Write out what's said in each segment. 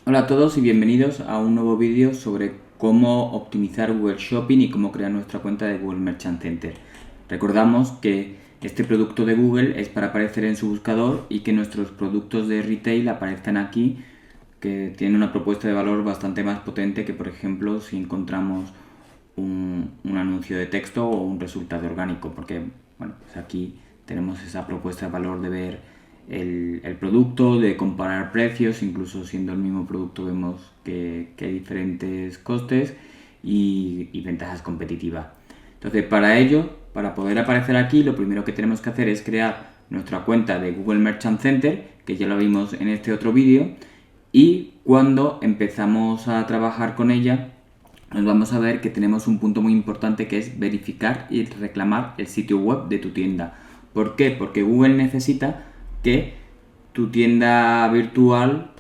Hola a todos y bienvenidos a un nuevo vídeo sobre cómo optimizar Google Shopping y cómo crear nuestra cuenta de Google Merchant Center. Recordamos que este producto de Google es para aparecer en su buscador y que nuestros productos de retail aparezcan aquí, que tienen una propuesta de valor bastante más potente que, por ejemplo, si encontramos un anuncio de texto o un resultado orgánico, porque bueno, pues aquí tenemos esa propuesta de valor de ver el producto, de comparar precios, incluso siendo el mismo producto vemos que hay diferentes costes y ventajas competitivas. Entonces, para ello, para poder aparecer aquí, lo primero que tenemos que hacer es crear nuestra cuenta de Google Merchant Center, que ya lo vimos en este otro vídeo, y cuando empezamos a trabajar con ella, nos vamos a ver que tenemos un punto muy importante, que es verificar y reclamar el sitio web de tu tienda. ¿Por qué? Porque Google necesita que tu tienda virtual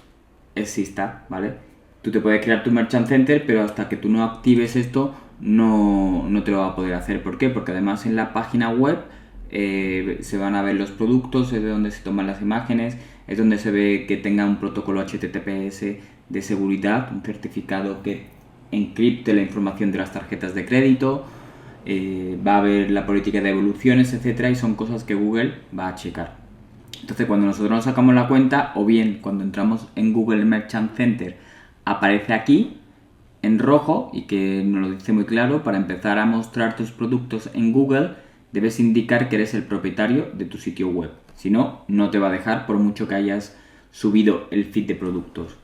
exista, ¿vale? Tú te puedes crear tu Merchant Center, pero hasta que tú no actives esto, no te lo va a poder hacer. ¿Por qué? Porque además en la página web se van a ver los productos, es de donde se toman las imágenes, es donde se ve que tenga un protocolo HTTPS de seguridad, un certificado que encripte la información de las tarjetas de crédito, va a ver la política de devoluciones, etcétera, y son cosas que Google va a checar. Entonces, cuando nosotros nos sacamos la cuenta, o bien cuando entramos en Google Merchant Center, aparece aquí en rojo y que nos lo dice muy claro: para empezar a mostrar tus productos en Google, debes indicar que eres el propietario de tu sitio web. Si no, no te va a dejar por mucho que hayas subido el feed de productos.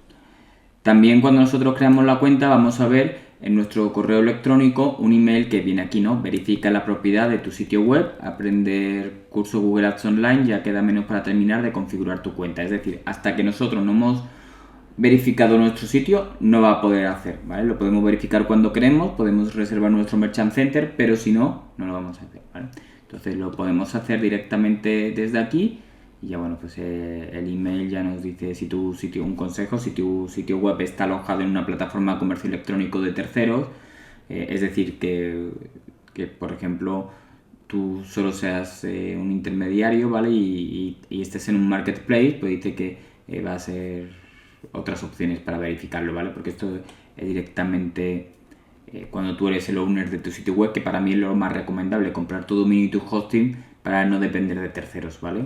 También cuando nosotros creamos la cuenta vamos a ver en nuestro correo electrónico un email que viene aquí, ¿no? Verifica la propiedad de tu sitio web, aprender curso Google Ads Online, ya queda menos para terminar de configurar tu cuenta. Es decir, hasta que nosotros no hemos verificado nuestro sitio, no va a poder hacer, ¿vale? Lo podemos verificar cuando queremos, podemos reservar nuestro Merchant Center, pero si no, no lo vamos a hacer, ¿vale? Entonces lo podemos hacer directamente desde aquí. Y ya bueno, pues el email ya nos dice si tu sitio, un consejo, si tu sitio web está alojado en una plataforma de comercio electrónico de terceros, es decir, que por ejemplo tú solo seas un intermediario, ¿vale? Y estés en un marketplace, pues dice que va a ser otras opciones para verificarlo, ¿vale? Porque esto es directamente cuando tú eres el owner de tu sitio web, que para mí es lo más recomendable, comprar tu dominio y tu hosting para no depender de terceros, ¿vale?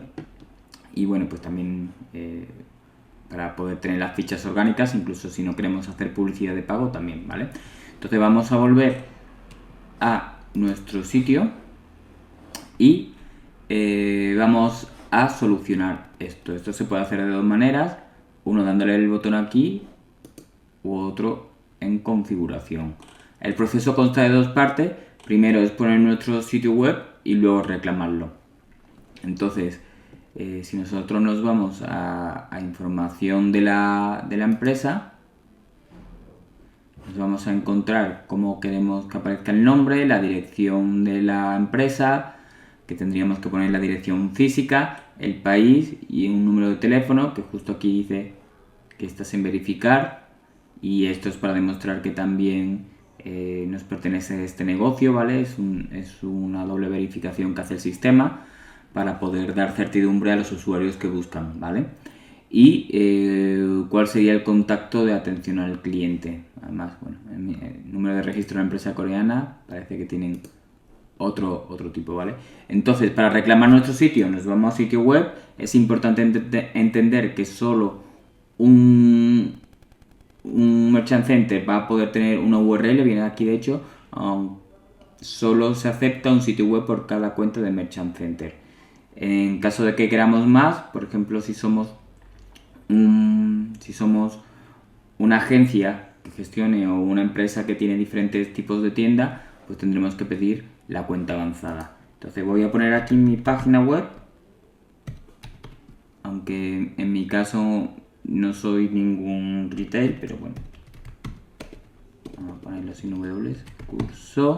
Y bueno, pues también para poder tener las fichas orgánicas, incluso si no queremos hacer publicidad de pago también, ¿vale? Entonces vamos a volver a nuestro sitio y vamos a solucionar esto. Esto se puede hacer de dos maneras, uno dándole el botón aquí u otro en configuración. El proceso consta de dos partes. Primero es poner nuestro sitio web y luego reclamarlo. Entonces, si nosotros nos vamos a información de la empresa, nos vamos a encontrar cómo queremos que aparezca el nombre, la dirección de la empresa, que tendríamos que poner la dirección física, el país y un número de teléfono, que justo aquí dice que está sin verificar, y esto es para demostrar que también nos pertenece este negocio, ¿vale? Es una doble verificación que hace el sistema para poder dar certidumbre a los usuarios que buscan, ¿vale? Y cuál sería el contacto de atención al cliente. Además, bueno, el número de registro de la empresa coreana parece que tienen otro tipo, ¿vale? Entonces, para reclamar nuestro sitio, nos vamos a sitio web. Es importante entender que solo un Merchant Center va a poder tener una URL, viene aquí de hecho, solo se acepta un sitio web por cada cuenta de Merchant Center. En caso de que queramos más, por ejemplo, si somos una agencia que gestione o una empresa que tiene diferentes tipos de tienda, pues tendremos que pedir la cuenta avanzada. Entonces voy a poner aquí mi página web, aunque en mi caso no soy ningún retail, pero bueno, vamos a ponerlo sin W, curso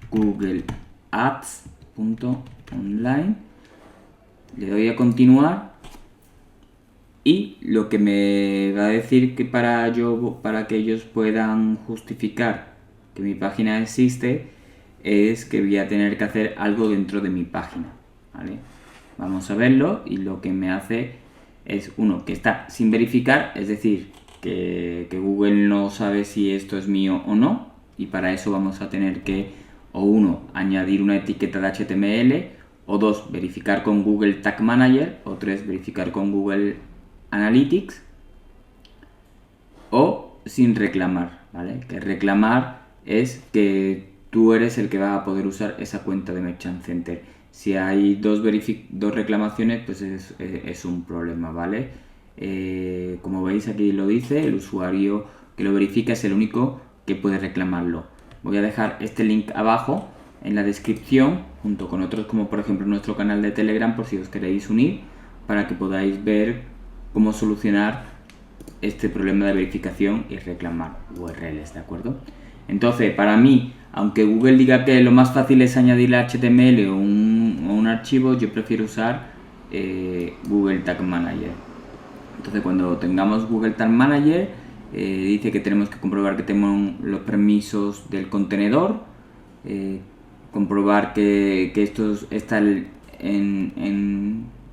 Google Ads.online, le doy a continuar y lo que me va a decir que para que ellos puedan justificar que mi página existe es que voy a tener que hacer algo dentro de mi página, ¿vale? Vamos a verlo y lo que me hace es, uno, que está sin verificar, es decir, que Google no sabe si esto es mío o no, y para eso vamos a tener que, o uno, añadir una etiqueta de HTML, o dos, verificar con Google Tag Manager, o tres, verificar con Google Analytics, o sin reclamar, ¿vale? Que reclamar es que tú eres el que va a poder usar esa cuenta de Merchant Center. Si hay dos reclamaciones, pues es un problema, ¿vale? Como veis aquí lo dice, el usuario que lo verifica es el único que puede reclamarlo. Voy a dejar este link abajo en la descripción, junto con otros como por ejemplo nuestro canal de Telegram, por si os queréis unir, para que podáis ver cómo solucionar este problema de verificación y reclamar URLs, ¿de acuerdo? Entonces, para mí, aunque Google diga que lo más fácil es añadir HTML o un archivo, yo prefiero usar Google Tag Manager. Entonces, cuando tengamos Google Tag Manager, dice que tenemos que comprobar que tenemos los permisos del contenedor, comprobar que esto está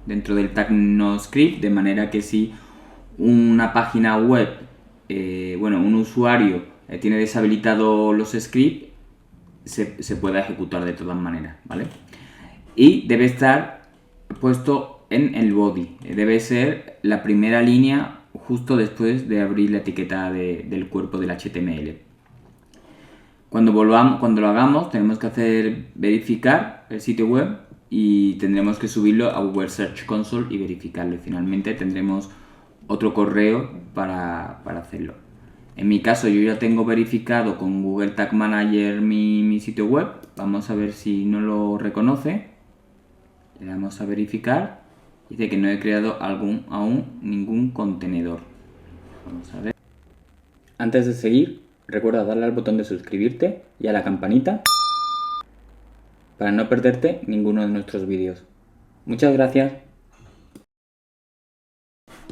dentro del tag no script, de manera que si una página web, un usuario tiene deshabilitado los scripts, se pueda ejecutar de todas maneras, ¿vale? Y debe estar puesto en el body, debe ser la primera línea justo después de abrir la etiqueta del cuerpo del HTML. Cuando lo hagamos, tenemos que hacer verificar el sitio web y tendremos que subirlo a Google Search Console y verificarlo. Y finalmente tendremos otro correo para hacerlo. En mi caso, yo ya tengo verificado con Google Tag Manager mi sitio web. Vamos a ver si no lo reconoce. Le damos a verificar. Dice que no he creado aún ningún contenedor. Vamos a ver. Antes de seguir, recuerda darle al botón de suscribirte y a la campanita para no perderte ninguno de nuestros vídeos. Muchas gracias.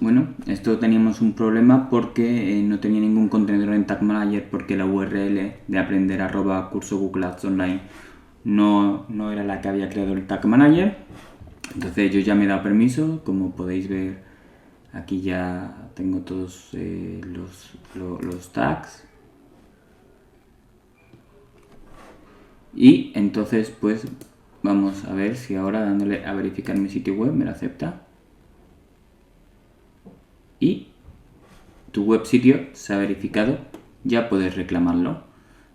Bueno, esto teníamos un problema porque no tenía ningún contenedor en Tag Manager, porque la URL de aprender@curso.google-ads-online no era la que había creado el Tag Manager. Entonces yo ya me he dado permiso, como podéis ver aquí ya tengo todos los tags. Y entonces pues vamos a ver si ahora dándole a verificar mi sitio web me lo acepta. Y tu web sitio se ha verificado, ya puedes reclamarlo.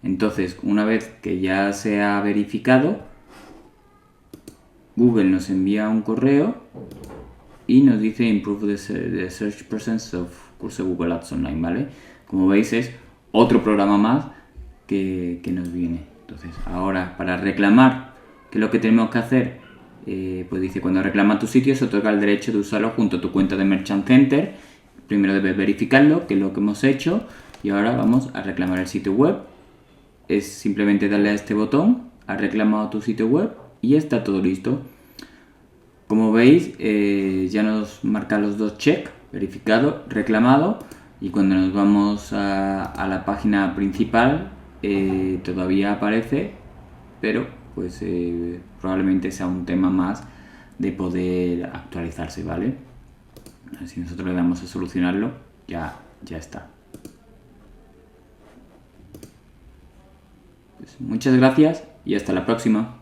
Entonces, una vez que ya se ha verificado, Google nos envía un correo y nos dice Improve the search presence of Curso Google Ads Online, ¿vale? Como veis es otro programa más que nos viene. Entonces, ahora para reclamar, ¿qué es lo que tenemos que hacer? Pues dice, cuando reclama tu sitio se otorga el derecho de usarlo junto a tu cuenta de Merchant Center. Primero debes verificarlo, que es lo que hemos hecho, y ahora vamos a reclamar el sitio web. Es simplemente darle a este botón, has reclamado tu sitio web y ya está todo listo. Como veis, ya nos marca los dos check, verificado, reclamado, y cuando nos vamos a la página principal todavía aparece, pero pues probablemente sea un tema más de poder actualizarse, ¿vale? Si nosotros le damos a solucionarlo, ya está. Pues muchas gracias y hasta la próxima.